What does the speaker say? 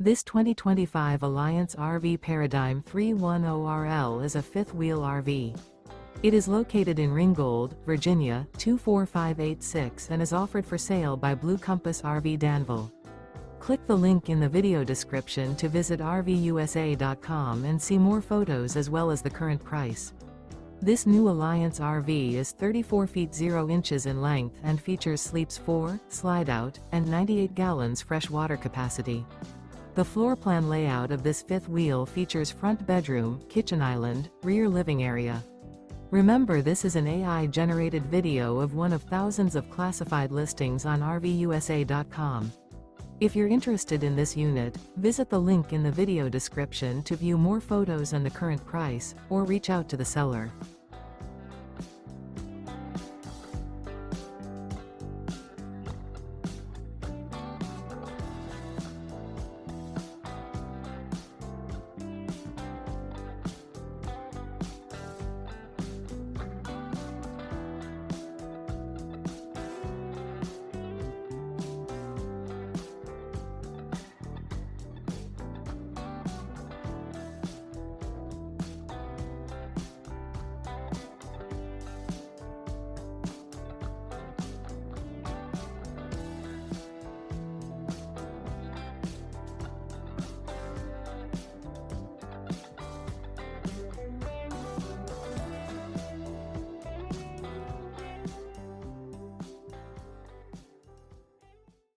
This 2025 Alliance RV Paradigm 310RL is a fifth-wheel RV. It is located in Ringgold, Virginia, 24586 and is offered for sale by Blue Compass RV Danville. Click the link in the video description to visit RVUSA.com and see more photos as well as the current price. This new Alliance RV is 34 feet 0 inches in length and features sleeps 4, slide-out, and 98 gallons fresh water capacity. The floor plan layout of this fifth wheel features front bedroom, kitchen island, rear living area. Remember, this is an AI-generated video of one of thousands of classified listings on RVUSA.com. If you're interested in this unit, visit the link in the video description to view more photos and the current price, or reach out to the seller.